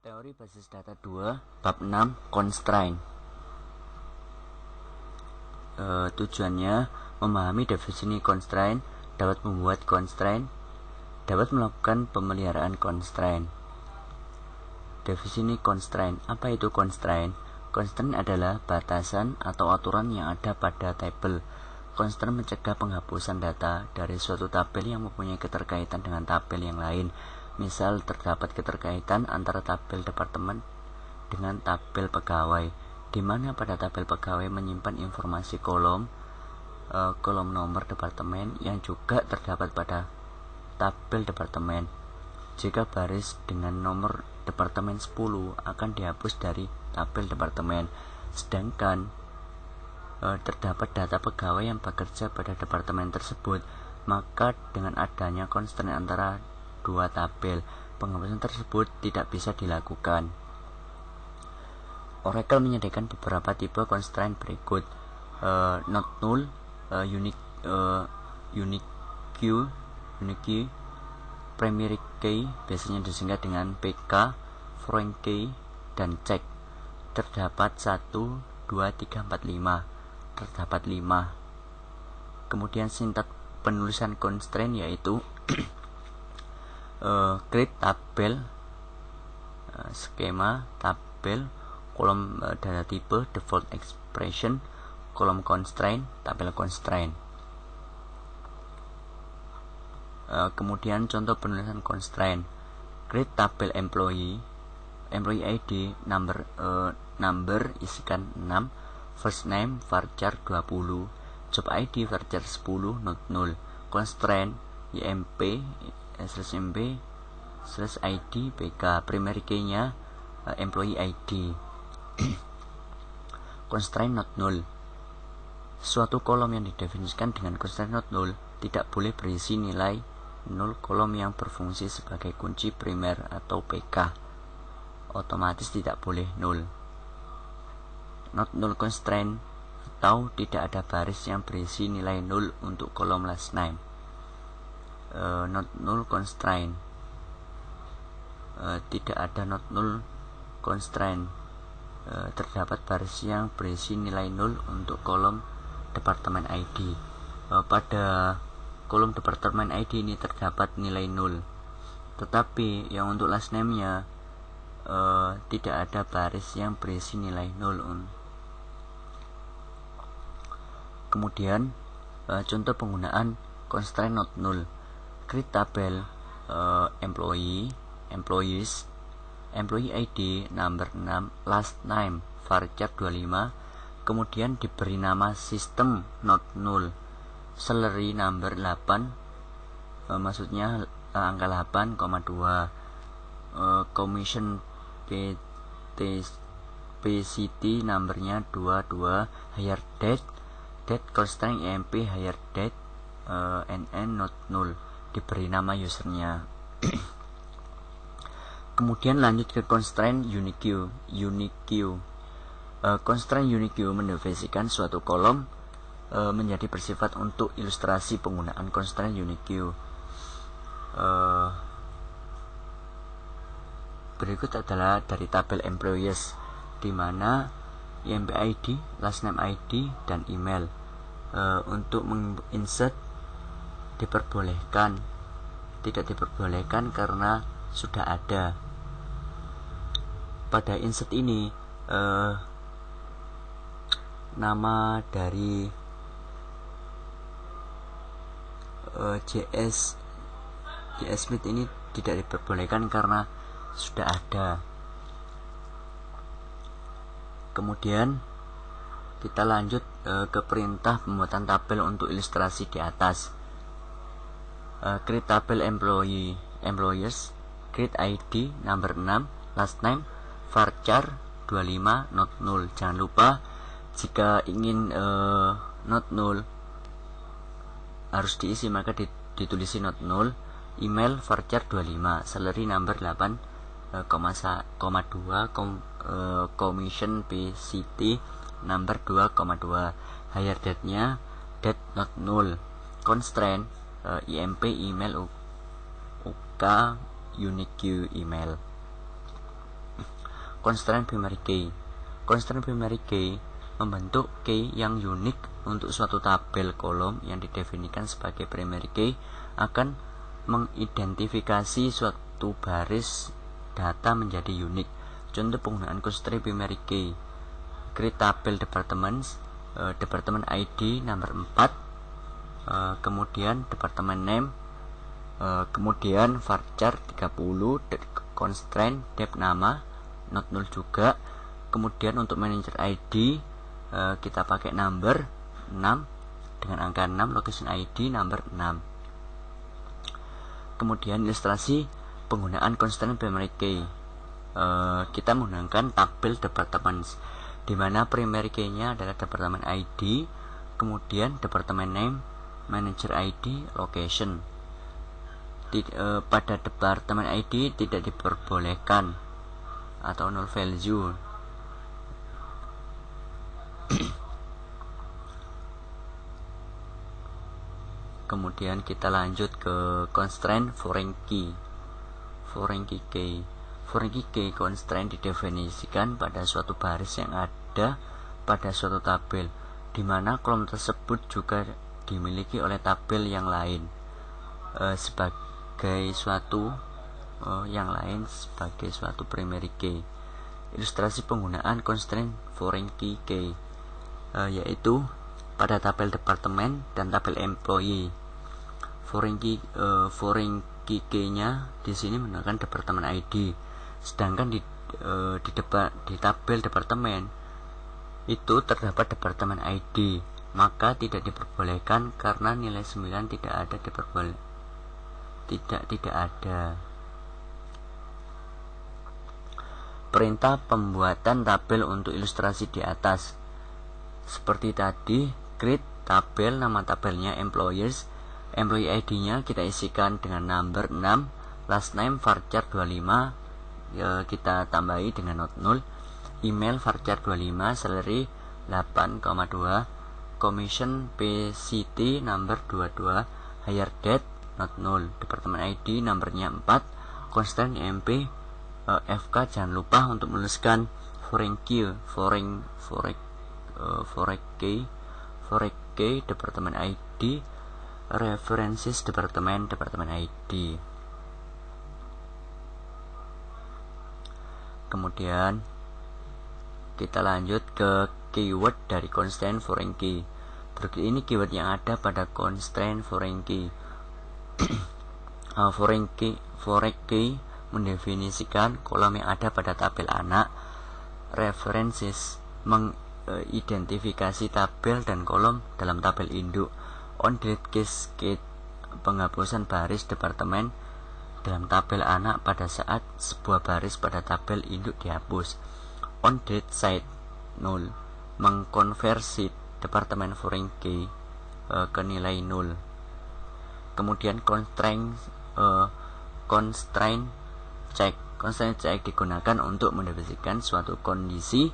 Teori basis data 2 bab 6 constraint. Tujuannya memahami definisi constraint, dapat membuat constraint, dapat melakukan pemeliharaan constraint. Definisi constraint. Apa itu constraint? Constraint adalah batasan atau aturan yang ada pada tabel. Constraint mencegah penghapusan data dari suatu tabel yang mempunyai keterkaitan dengan tabel yang lain. Misal, terdapat keterkaitan antara tabel departemen dengan tabel pegawai, di mana pada tabel pegawai menyimpan informasi kolom nomor departemen yang juga terdapat pada tabel departemen. Jika baris dengan nomor departemen 10 akan dihapus dari tabel departemen, sedangkan terdapat data pegawai yang bekerja pada departemen tersebut, maka dengan adanya constraint antara dua tabel, penghapusan tersebut tidak bisa dilakukan. Oracle menyediakan beberapa tipe constraint berikut: not null, unique key, primary key, biasanya disingkat dengan PK, foreign key, dan check. Terdapat 1, 2, 3, 4, 5. Terdapat 5. Kemudian sintaks penulisan constraint yaitu create tabel, skema tabel, kolom data tipe, default expression, kolom constraint, tabel constraint. Kemudian contoh penulisan constraint: create tabel employee ID, number isikan 6, first name varchar 20, job ID varchar 10, not null. Constraint IMP /MB /ID PK, primary key-nya employee ID. Constraint not null. Suatu kolom yang didefinisikan dengan constraint not null tidak boleh berisi nilai null. Kolom yang berfungsi sebagai kunci primer atau PK otomatis tidak boleh null. Not null constraint atau tidak ada baris yang berisi nilai null untuk kolom last name. Not null constraint. Tidak ada not null constraint. Terdapat baris yang berisi nilai null untuk kolom departemen ID. Pada kolom departemen ID ini terdapat nilai null, tetapi yang untuk last name-nya tidak ada baris yang berisi nilai null. Kemudian contoh penggunaan constraint not null: create tabel employees, employee ID number 6, last name varchar 25, kemudian diberi nama sistem not null, salary number 8, maksudnya angka 8,2, commission PCT numbernya 22, hire date constraint IMP hire date, NN not null, diberi nama usernya. Kemudian lanjut ke constraint unique queue. Constraint unique queue mendefinisikan suatu kolom menjadi bersifat untuk ilustrasi penggunaan constraint unique queue. Berikut adalah dari tabel employees, di mana IMP ID, last name ID, dan email. Untuk menginsert diperbolehkan, tidak diperbolehkan karena sudah ada. Pada insert ini nama dari JS Smith ini tidak diperbolehkan karena sudah ada. Kemudian kita lanjut ke perintah pembuatan tabel untuk ilustrasi di atas. Create tabel employees, create ID number 6, last name varchar 25, not null. Jangan lupa jika ingin not null harus diisi, maka ditulisi not null. Email varchar 25, salary number 8,2, commission PCT number 2,2, hire date-nya date not null. Constraint IMP email UK unique queue email. constraint primary key. Constraint primary key membentuk key yang unik untuk suatu tabel kolom yang didefinisikan sebagai primary key akan mengidentifikasi suatu baris data menjadi unik. Contoh penggunaan constraint primary key: create tabel departments, department ID nomor 4, kemudian department name, kemudian varchar 30, constraint dep nama not null juga. Kemudian untuk manager ID kita pakai number 6 dengan angka 6, location ID number 6. Kemudian ilustrasi penggunaan constraint primary key. Kita menggunakan tabel departments, di mana primary key-nya adalah department ID, kemudian department name, manager ID, location. Pada department ID tidak diperbolehkan atau null value. Kemudian kita lanjut ke constraint foreign key. Foreign key constraint didefinisikan pada suatu baris yang ada pada suatu tabel, di mana kolom tersebut juga dimiliki oleh tabel yang lain sebagai suatu primary key. Ilustrasi penggunaan constraint foreign key yaitu pada tabel departemen dan tabel employee. Foreign key-nya di sini menggunakan department ID, sedangkan di tabel departemen itu terdapat department ID, maka tidak diperbolehkan karena nilai 9 tidak ada. Perintah pembuatan tabel untuk ilustrasi di atas seperti tadi: create tabel, nama tabelnya employees, employee ID-nya kita isikan dengan number 6, last name varchar 25, kita tambahi dengan not null, email varchar 25, salary 8,2, commission PCT number 22, hire date not null, department ID nomornya 4, constraint MP FK. Jangan lupa untuk menuliskan foreign key department ID, references department ID. Kemudian kita lanjut ke keyword dari constraint foreign key. Berikut ini keyword yang ada pada constraint foreign key. Foreign key mendefinisikan kolom yang ada pada tabel anak. References mengidentifikasi tabel dan kolom dalam tabel induk. On delete cascade penghapusan baris departemen dalam tabel anak pada saat sebuah baris pada tabel induk dihapus. On delete side null mengkonversi departemen foreign key ke nilai null. Kemudian constraint check digunakan untuk mendefinisikan suatu kondisi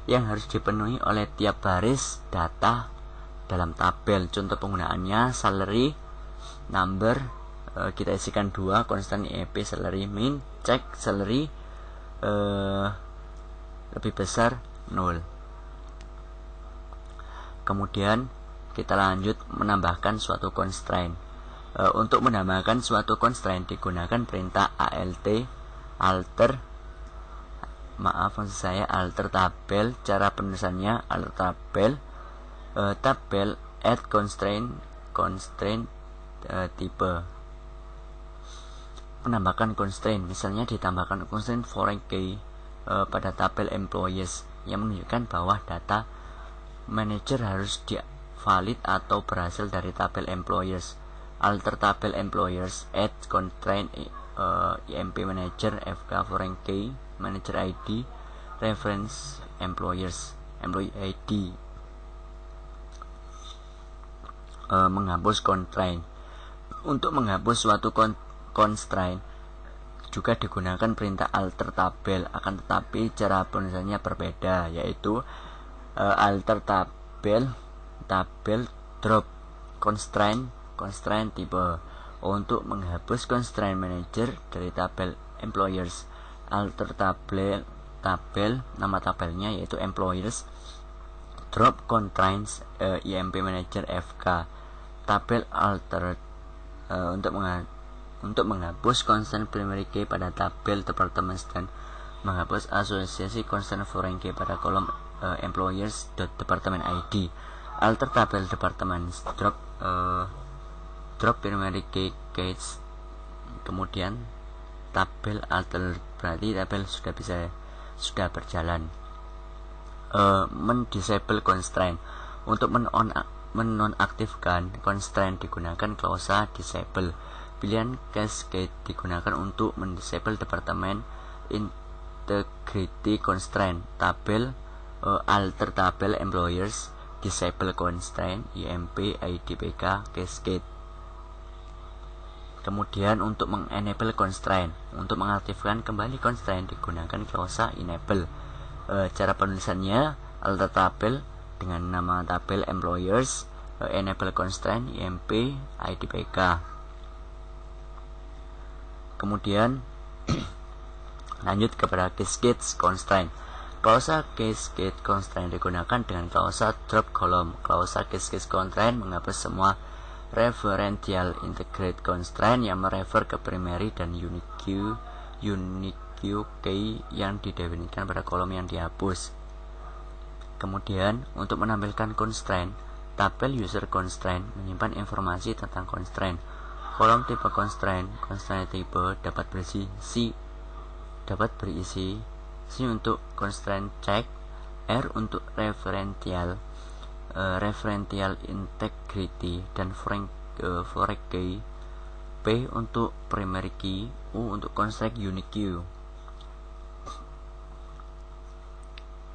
yang harus dipenuhi oleh tiap baris data dalam tabel. Contoh penggunaannya: salary number kita isikan 2, constant EP salary min, check salary lebih besar 0. Kemudian kita lanjut menambahkan suatu constraint. Untuk menambahkan suatu constraint digunakan perintah alter tabel. Cara penulisannya alter tabel add constraint tipe. Menambahkan constraint, misalnya ditambahkan constraint foreign key pada tabel employees yang menunjukkan bahwa data manager harus valid atau berhasil dari tabel employees. Alter tabel employers add constraint IMP manager FK foreign key manager ID reference employers employee ID. Menghapus constraint. Untuk menghapus suatu constraint juga digunakan perintah alter tabel, akan tetapi cara penulisannya berbeda, yaitu alter tabel drop constraint tipe. Untuk menghapus constraint manager dari tabel employers, alter tabel, nama tabelnya yaitu employers, drop constraints IMP manager FK, tabel alter untuk menghapus constraint primary key pada tabel department dan menghapus asosiasi constraint foreign key pada kolom employers.department ID. Alter tabel department, drop primary key case, kemudian tabel alter, berarti tabel sudah berjalan. Mendisable constraint, untuk menonaktifkan constraint digunakan klausa disable. Pilihan cascade digunakan untuk mendisable departemen integrity constraint, tabel alter tabel employers, disable constraint IMP IDPK cascade. Kemudian untuk mengenable constraint, untuk mengaktifkan kembali constraint digunakan klausa enable. Cara penulisannya alter tabel dengan nama tabel employers, enable constraint IMP IDPK. Kemudian lanjut kepada cascade constraint. Klausa cascade constraint digunakan dengan klausa drop column. Klausa cascade constraint menghapus semua referential integrate constraint yang merefer ke primary dan unique key yang didefinisikan pada kolom yang dihapus. Kemudian untuk menampilkan constraint, tabel user constraint menyimpan informasi tentang constraint. Kolom tipe constraint type dapat berisi C untuk constraint check, R untuk referential integrity dan foreign key, P untuk primary key, U untuk constraint unique key.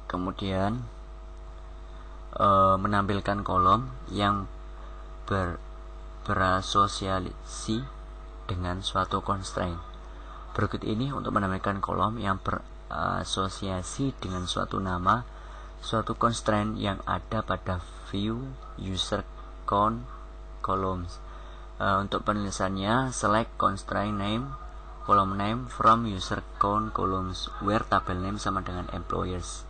Kemudian menampilkan kolom yang berasosiasi dengan suatu constraint. Berikut ini untuk menampilkan kolom yang berasosiasi dengan suatu nama suatu constraint yang ada pada view user count columns. Untuk penulisannya, select constraint name, column name from user count columns where tabel name sama dengan employers.